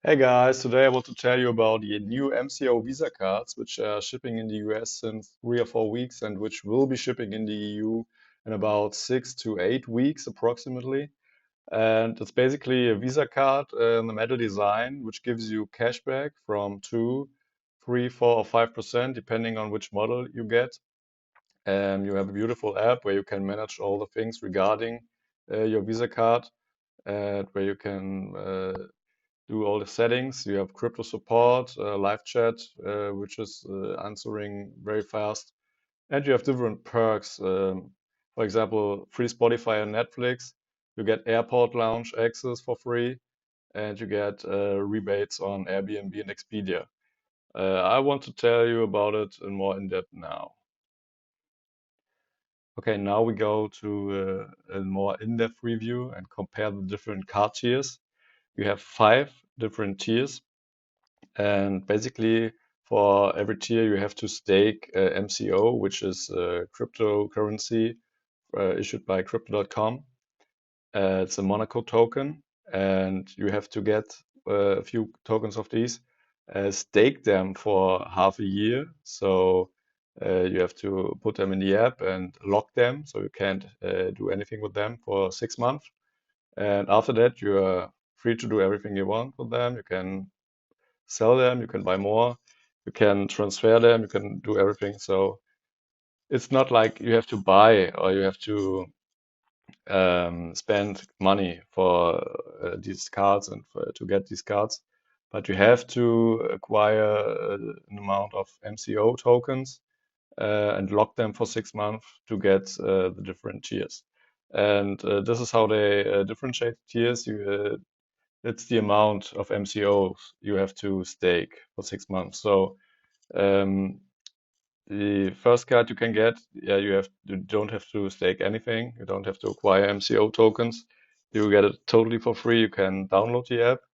Hey guys, today I want to tell you about the new MCO Visa cards, which are shipping in the US since 3 or 4 weeks and which will be shipping in the EU in about 6 to 8 weeks approximately. And it's basically a Visa card in the metal design, which gives you cashback from 2, 3, 4, or 5%, depending on which model you get. And you have a beautiful app where you can manage all the things regarding your Visa card, and where you can do all the settings. You have crypto support, live chat, which is answering very fast, and you have different perks. For example, free Spotify and Netflix. You get airport lounge access for free, and you get rebates on Airbnb and Expedia. I want to tell you about it in more in depth now. Okay, now we go to a more in-depth review and compare the different card tiers. You have 5 different tiers. And basically, for every tier, you have to stake MCO, which is a cryptocurrency issued by crypto.com. It's a Monaco token, and you have to get a few tokens of these, stake them for half a year. So you have to put them in the app and lock them, so you can't do anything with them for 6 months. And after that, you are free to do everything you want with them. You can sell them, you can buy more, you can transfer them, you can do everything. So it's not like you have to buy or you have to spend money for these cards and to get these cards, but you have to acquire an amount of MCO tokens and lock them for 6 months to get the different tiers. And this is how they differentiate tiers. It's the amount of MCOs you have to stake for 6 months. So um, the first card you can get, yeah, you don't have to stake anything. You don't have to acquire MCO tokens. You get it totally for free. You can download the app,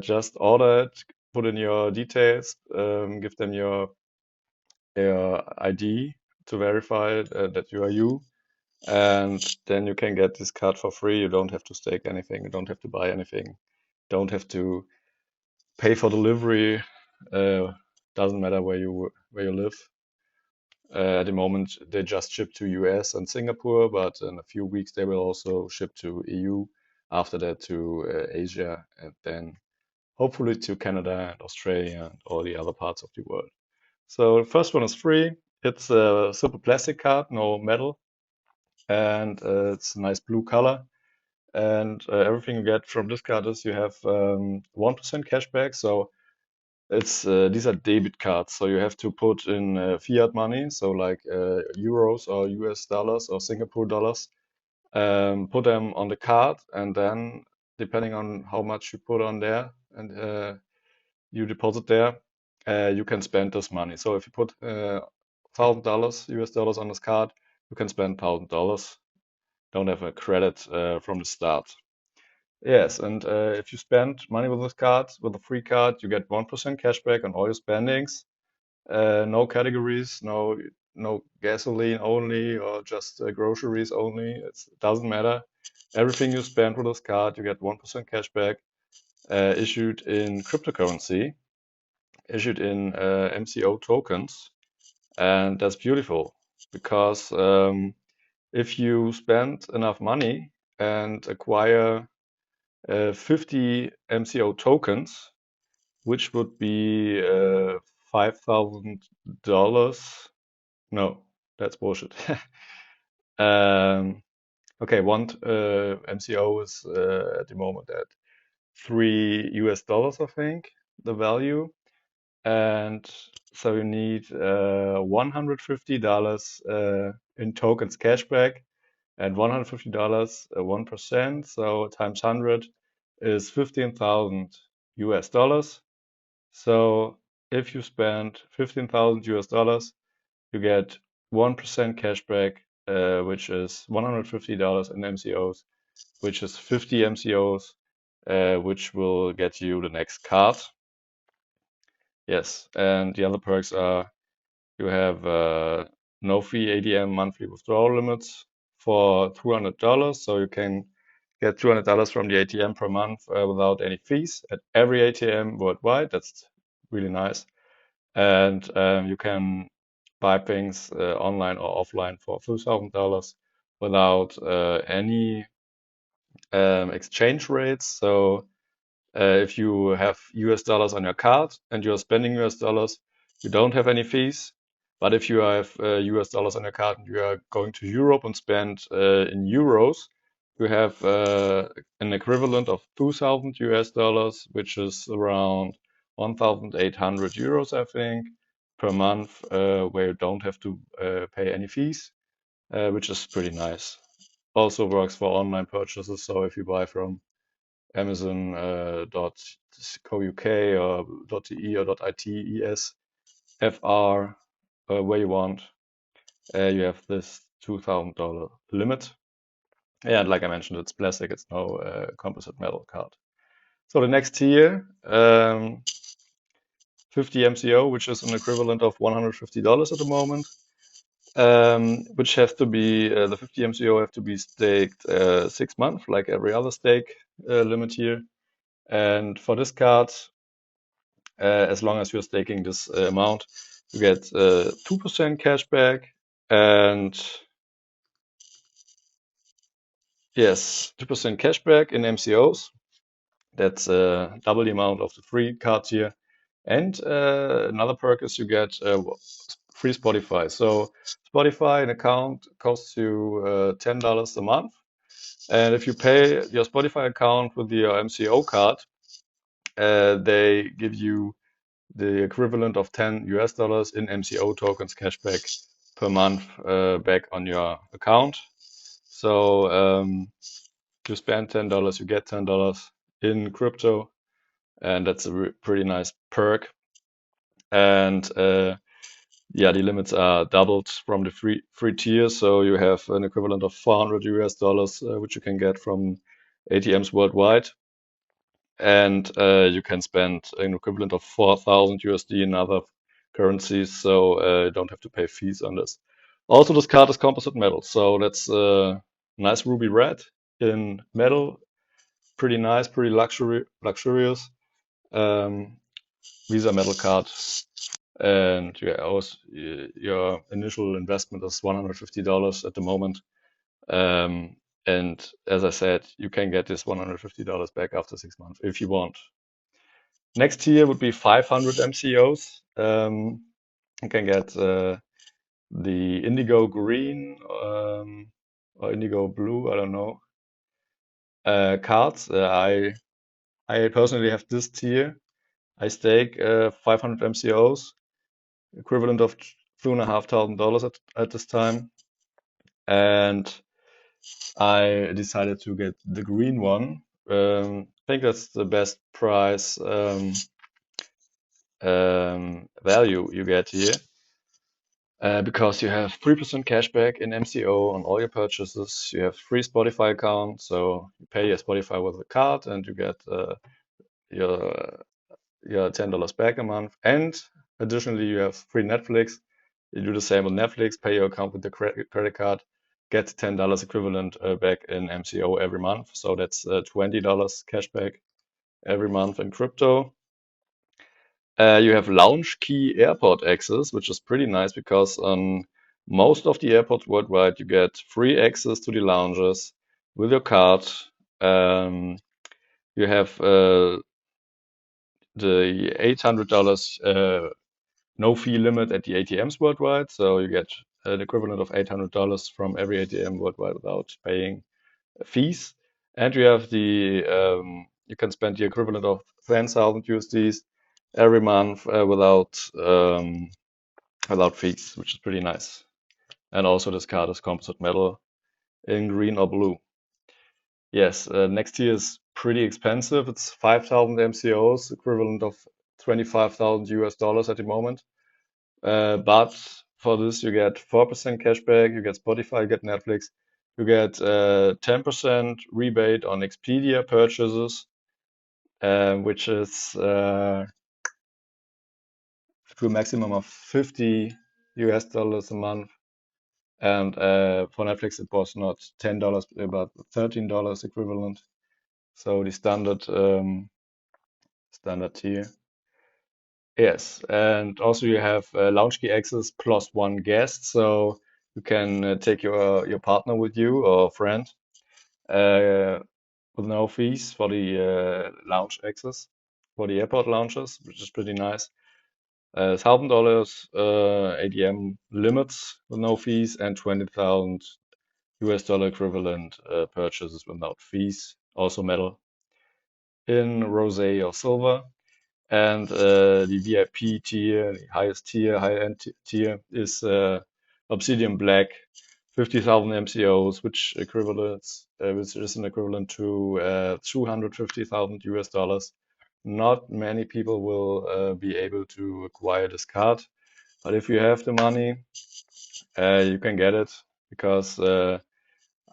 just order it, put in your details, give them your ID to verify that you are you, and then you can get this card for free. You don't have to stake anything. You don't have to buy anything. Don't have to pay for delivery. Uh, doesn't matter where you live. At the moment, they just ship to US and Singapore, but in a few weeks they will also ship to EU. After that to Asia, and then hopefully to Canada and Australia and all the other parts of the world. So the first one is free. It's a simple plastic card, no metal, and it's a nice blue color. And everything you get from this card is you have 1% cashback. So it's these are debit cards, so you have to put in fiat money, so like euros or US dollars or Singapore dollars. Put them on the card, and then depending on how much you put on there and you deposit there, you can spend this money. So if you put $1,000 US dollars on this card, you can spend $1,000. Don't have a credit from the start. Yes, and if you spend money with this card, with a free card, you get 1% cashback on all your spendings. No categories, no gasoline only or just groceries only. It doesn't matter. Everything you spend with this card, you get 1% cashback, issued in cryptocurrency, issued in MCO tokens, and that's beautiful because if you spend enough money and acquire 50 MCO tokens, which would be $5,000. No, that's bullshit. Um, okay, one MCO is at the moment at $3, I think, the value. And so you need $150 in tokens cashback and $150 1%. So times 100 is 15,000 US dollars. So if you spend 15,000 US dollars, you get 1% cashback, which is $150 in MCOs, which is 50 MCOs, which will get you the next card. Yes, and the other perks are you have no fee ADM monthly withdrawal limits for $200, so you can get $200 from the ATM per month without any fees at every ATM worldwide. That's really nice. And you can buy things online or offline for $2,000 without any exchange rates. So if you have US dollars on your card and you're spending US dollars, you don't have any fees. But if you have US dollars on your card and you are going to Europe and spend in euros, you have an equivalent of 2,000 US dollars, which is around 1,800 euros, I think, per month, where you don't have to pay any fees, which is pretty nice. Also works for online purchases. So if you buy from Amazon .co.uk or .de or .its FR where you want, you have this $2,000 limit. And like I mentioned, it's plastic, it's no composite metal card. So the next tier, 50 MCO, which is an equivalent of $150 at the moment, which has to be, the 50 MCO have to be staked 6 months, like every other stake limit here. And for this card, as long as you're staking this amount, you get 2% cashback. And yes, 2% cashback in MCOs. That's double the amount of the free cards here. And another perk is you get free Spotify. So Spotify, an account costs you $10 a month. And if you pay your Spotify account with your MCO card, they give you the equivalent of 10 US dollars in MCO tokens cashback per month back on your account. So you spend $10, you get $10 in crypto, and that's a pretty nice perk. And yeah, the limits are doubled from the free tier, so you have an equivalent of 400 US dollars, which you can get from ATMs worldwide. And you can spend an equivalent of 4,000 USD in other currencies, so you don't have to pay fees on this. Also, this card is composite metal, so that's nice ruby red in metal, pretty nice, pretty luxurious Visa metal card. And yeah, also, your initial investment is $150 at the moment. And as I said, you can get this $150 back after 6 months if you want. Next tier would be 500 MCOs. You can get the indigo green or indigo blue, I don't know, cards. I personally have this tier. I stake 500 MCOs, equivalent of $2,500 at this time. And I decided to get the green one. I think that's the best price value you get here. Because you have 3% cashback in MCO on all your purchases. You have free Spotify account, so you pay your Spotify with a card and you get your your $10 back a month. And additionally, you have free Netflix. You do the same with Netflix, pay your account with the credit card, get $10 equivalent back in MCO every month. So that's $20 cashback every month in crypto. You have lounge key airport access, which is pretty nice because on most of the airports worldwide, you get free access to the lounges with your card. You have the $800 no fee limit at the ATMs worldwide, so you get an equivalent of $800 from every ATM worldwide without paying fees. And you have the you can spend the equivalent of 10,000 USDs every month without fees, which is pretty nice. And also this card is composite metal in green or blue. Yes, next year is pretty expensive. It's 5,000 MCOs, equivalent of 25,000 US dollars at the moment. But for this, you get 4% cashback, you get Spotify, you get Netflix, you get 10% rebate on Expedia purchases, which is to a maximum of 50 US dollars a month. And for Netflix, it was not $10, but $13 equivalent. So the standard tier. Yes, and also you have lounge key access plus one guest, so you can take your partner with you or friend uh, with no fees for the lounge access for the airport lounges, which is pretty nice. $1,000 ATM limits with no fees and 20,000 US dollar equivalent purchases without fees, also metal in rosé or silver. And the VIP tier, the highest tier, high-end tier is Obsidian Black, 50,000 MCOs, which is an equivalent to 250,000 US dollars. Not many people will be able to acquire this card, but if you have the money, you can get it because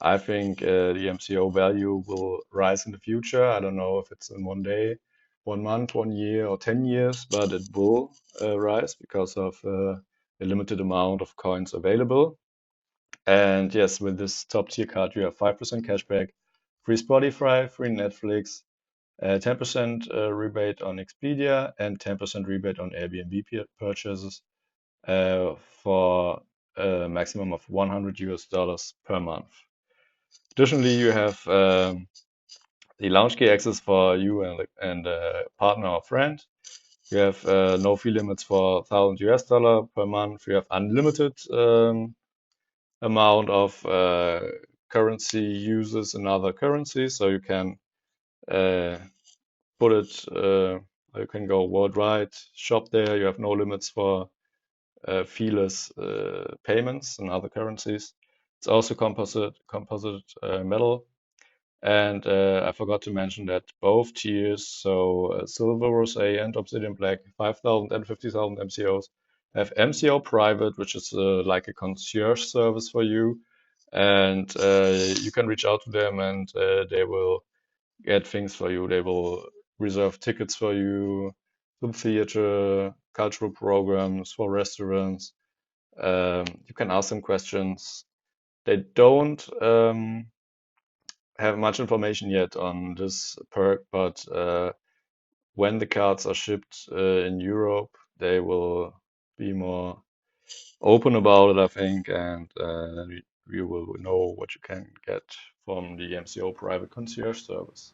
I think the MCO value will rise in the future. I don't know if it's in one day, 1 month, 1 year, or 10 years, but it will rise because of the limited amount of coins available. And yes, with this top tier card, you have 5% cashback, free Spotify, free Netflix, 10% rebate on Expedia, and 10% rebate on Airbnb purchases for a maximum of 100 US dollars per month. Additionally, you have the launch key access for you and a partner or friend. You have no fee limits for 1,000 US dollar per month. You have unlimited amount of currency uses in other currencies, so you can uh, put it. You can go worldwide, shop there. You have no limits for feeless payments in other currencies. It's also composite metal. And I forgot to mention that both tiers, so Silver, Rosé, and Obsidian Black, 5,000 and 50,000 MCOs, have MCO Private, which is like a concierge service for you. And you can reach out to them and they will get things for you. They will reserve tickets for you to the theater, cultural programs, for restaurants. You can ask them questions. They don't have much information yet on this perk, but when the cards are shipped in Europe, they will be more open about it, I think, and we will know what you can get from the MCO private concierge service.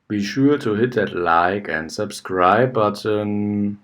Be sure to hit that like and subscribe button.